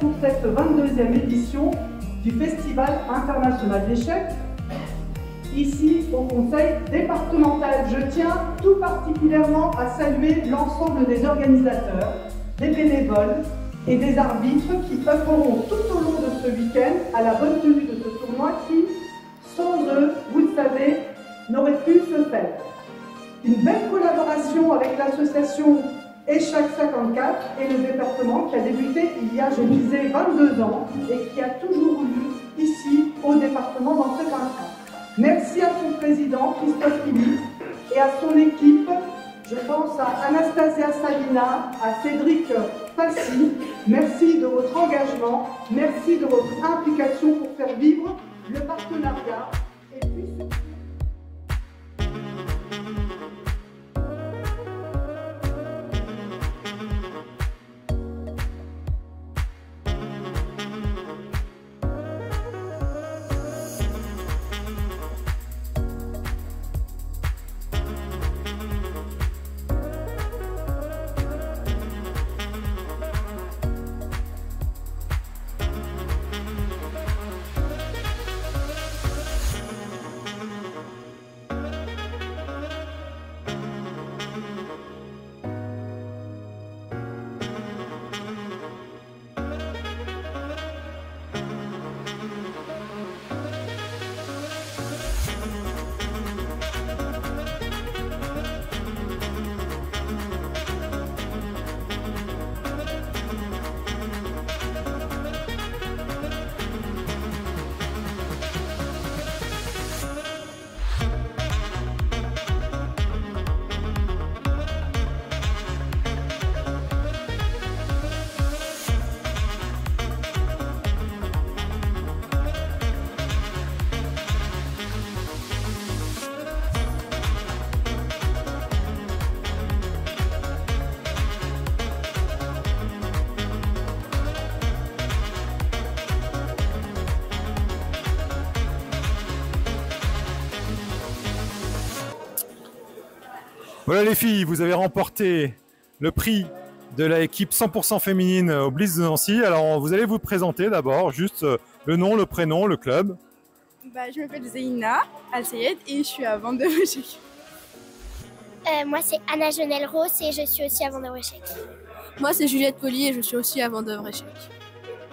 pour cette 22e édition du Festival international d'échecs, ici au Conseil départemental. Je tiens tout particulièrement à saluer l'ensemble des organisateurs, des bénévoles et des arbitres qui œuvreront tout au long de ce week-end à la bonne tenue de ce tournoi qui, sans eux, vous le savez, n'aurait pu se faire. Une belle collaboration avec l'association Échecs 54 et le département qui a débuté il y a, je disais, 22 ans et qui a toujours eu ici au département dans ce coin. Merci à son président Christophe Philippe et à son équipe. Je pense à Anastasia Salina, à Cédric Passy. Merci de votre engagement, merci de votre implication pour faire vivre le partenariat. Et puis... Voilà les filles, vous avez remporté le prix de l'équipe 100% féminine au Blitz de Nancy. Alors vous allez vous présenter d'abord, juste le nom, le prénom, le club. Je m'appelle Zeina Al-Sayed et je suis à vendeur échecs. Moi c'est Anna Genel-Ross et je suis aussi à vendeur échecs. Moi c'est Juliette Collier et je suis aussi à vendeur échecs.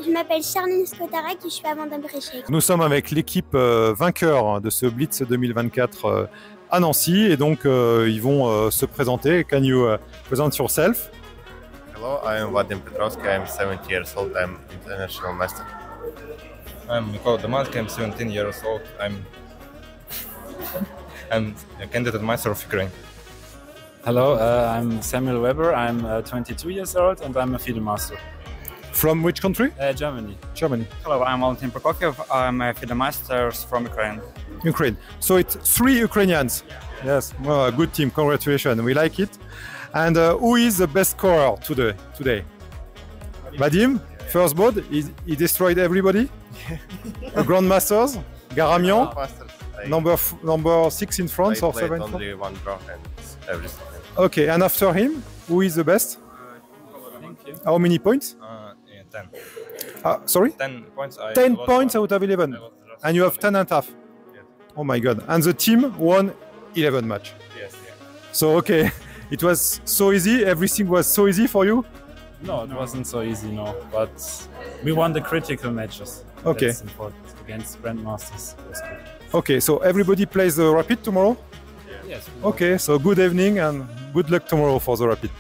Je m'appelle Charline Scotarek et je suis à vendeur échecs. Nous sommes avec l'équipe vainqueur de ce Blitz 2024 à Nancy et donc ils vont se présenter. Can you present yourself? Hello, I am Vadim Petrovsky. I am 70 years old. I am international master. I'm Mikola Domansky. I'm 17 years old. I'm a candidate master of Ukraine. Hello, I'm Samuel Weber. I'm 22 years old and I'm a FIDE master. From which country? Germany. Germany. Hello, I'm Valentin Prokofiev. I'm a FIDE master from Ukraine. Ukraine. So it's 3 Ukrainians. Yes, well, a good team. Congratulations. We like it. And who is the best scorer today? Vadim, first board. He destroyed everybody. Grandmasters. Garamian. Number 6 in France or 7? Only one draw and everything. Okay, and after him, who is the best? Thank you. How many points? 10. Sorry? 10 points. 10 points out of 11. And you have 10 and a half. Oh my God. And the team won 11 match. Yes, yeah. So, okay, it was so easy. Everything was so easy for you? No, it wasn't so easy, no. But we won the critical matches. Okay. That's important. Against Grandmasters. That's good. Okay, so everybody plays the Rapid tomorrow? Yes. Okay, so good evening and good luck tomorrow for the Rapid.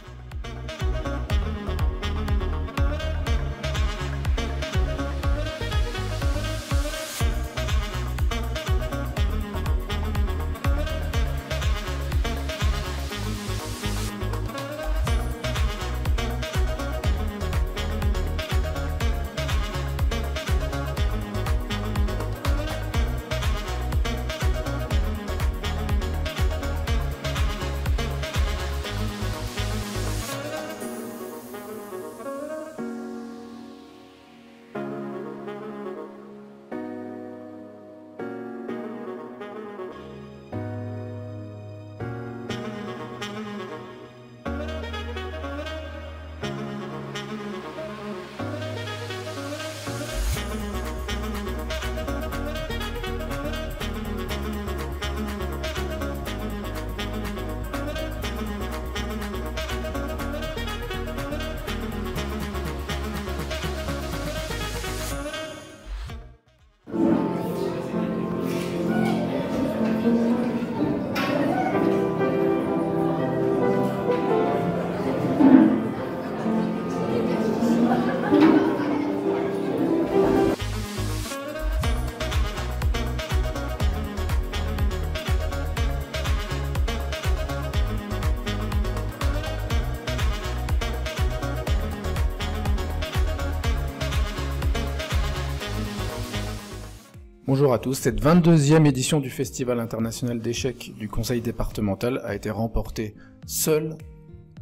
Bonjour à tous, cette 22e édition du Festival international d'échecs du Conseil départemental a été remportée seule,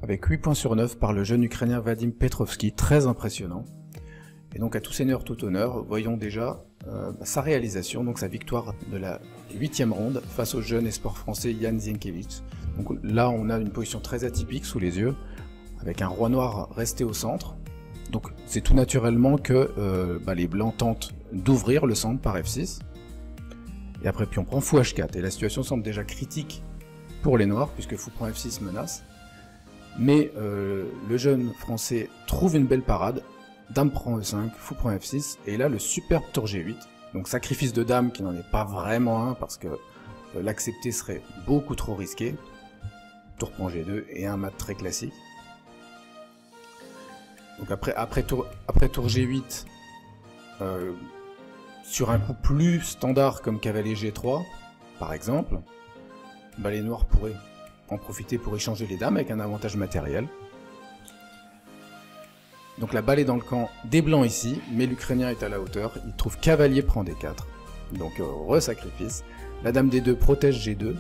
avec 8 points sur 9, par le jeune Ukrainien Vadim Petrovski, très impressionnant. Et donc à tout seigneur, tout honneur, voyons déjà sa réalisation, donc sa victoire de la 8e ronde face au jeune espoir français Jan Zienkiewicz. Donc là on a une position très atypique sous les yeux, avec un roi noir resté au centre. Donc c'est tout naturellement que les blancs tentent d'ouvrir le centre par F6. Et après puis on prend fou H4, et la situation semble déjà critique pour les noirs, puisque fou prend F6 menace. Mais le jeune français trouve une belle parade, dame prend E5, fou prend F6, et là le superbe tour G8, donc sacrifice de dame qui n'en est pas vraiment un, parce que l'accepter serait beaucoup trop risqué, tour prend G2, et un mat très classique. Donc après tour G8, sur un coup plus standard comme cavalier G3, par exemple, les noirs pourraient en profiter pour échanger les dames avec un avantage matériel. Donc la balle est dans le camp des blancs ici, mais l'Ukrainien est à la hauteur, il trouve cavalier prend D4, donc re-sacrifice, la dame D2 protège G2,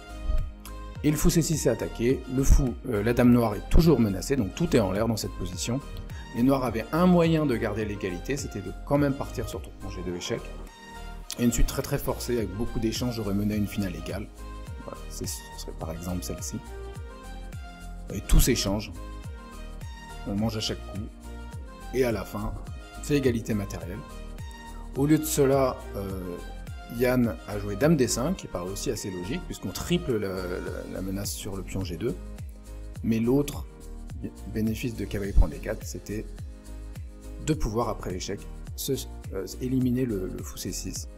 et le fou C6 est attaqué, la dame noire est toujours menacée, donc tout est en l'air dans cette position. Les noirs avaient un moyen de garder l'égalité, c'était de quand même partir sur tour prend G2 échec, et une suite très très forcée avec beaucoup d'échanges aurait mené à une finale égale. Voilà, ce serait par exemple celle-ci. Et tout s'échange, on mange à chaque coup, et à la fin, c'est égalité matérielle. Au lieu de cela, Yann a joué dame D5, qui paraît aussi assez logique, puisqu'on triple la menace sur le pion G2, mais l'autre bénéfice de cavalier prend D4, c'était de pouvoir, après l'échec, éliminer le fou C6.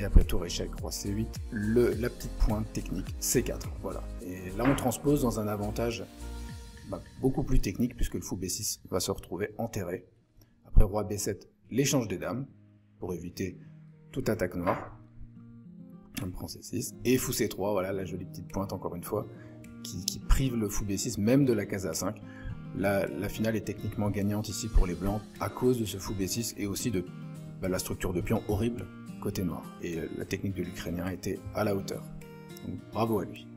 Et après tour échec, roi C8, la petite pointe technique C4, voilà. Et là on transpose dans un avantage beaucoup plus technique, puisque le fou B6 va se retrouver enterré. Après roi B7, l'échange des dames, pour éviter toute attaque noire. On prend C6, et fou C3, voilà la jolie petite pointe encore une fois, qui prive le fou B6 même de la case A5. La finale est techniquement gagnante ici pour les blancs, à cause de ce fou B6, et aussi de la structure de pion horrible côté noir. Et la technique de l'Ukrainien était à la hauteur. Donc bravo à lui.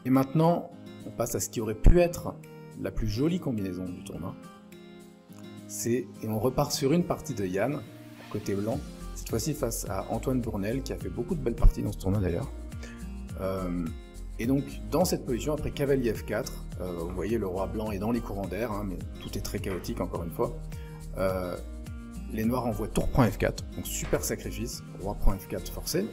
Et maintenant, on passe à ce qui aurait pu être la plus jolie combinaison du tournoi. Et on repart sur une partie de Yann, côté blanc, cette fois-ci face à Antoine Bournel, qui a fait beaucoup de belles parties dans ce tournoi d'ailleurs. Et donc, dans cette position, après cavalier F4, vous voyez le roi blanc est dans les courants d'air, mais tout est très chaotique encore une fois. Les noirs envoient tour prend F4, donc super sacrifice, roi prend F4 forcé.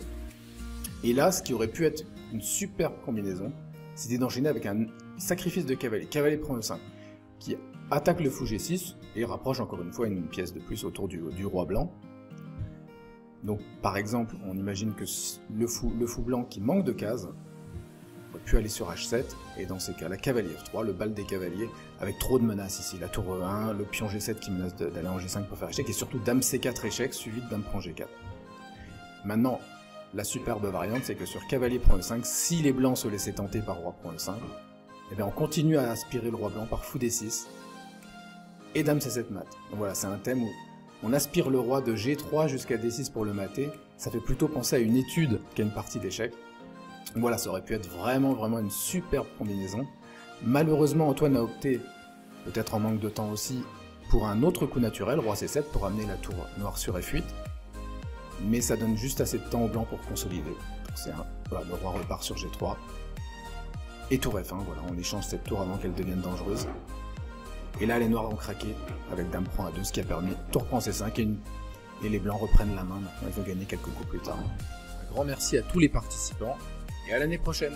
Et là, ce qui aurait pu être une superbe combinaison, c'était d'enchaîner avec un sacrifice de cavalier, cavalier prend E5, qui attaque le fou G6 et rapproche encore une fois une pièce de plus autour du roi blanc. Donc par exemple, on imagine que le fou blanc qui manque de cases aurait pu aller sur H7, et dans ces cas-là, cavalier F3, le bal des cavaliers, avec trop de menaces ici, la tour E1, le pion G7 qui menace d'aller en G5 pour faire échec, et surtout dame C4 échec, suivi de dame prend G4. Maintenant, la superbe variante, c'est que sur cavalier prend E5, si les blancs se laissaient tenter par roi prend E5, eh bien on continue à aspirer le roi blanc par fou D6, et dame C7 mat. Donc voilà, c'est un thème où on aspire le roi de G3 jusqu'à D6 pour le mater, ça fait plutôt penser à une étude qu'à une partie d'échecs. Voilà, ça aurait pu être vraiment une superbe combinaison. Malheureusement, Antoine a opté, peut-être en manque de temps aussi, pour un autre coup naturel, roi C7, pour amener la tour noire sur F8. Mais ça donne juste assez de temps aux blancs pour consolider. Voilà, le roi repart sur G3. Et tour F1, voilà, on échange cette tour avant qu'elle devienne dangereuse. Et là, les noirs ont craqué avec dame prend A2, ce qui a permis tour prend C5 et les blancs reprennent la main. Maintenant, ils vont gagner quelques coups plus tard. Un grand merci à tous les participants et à l'année prochaine.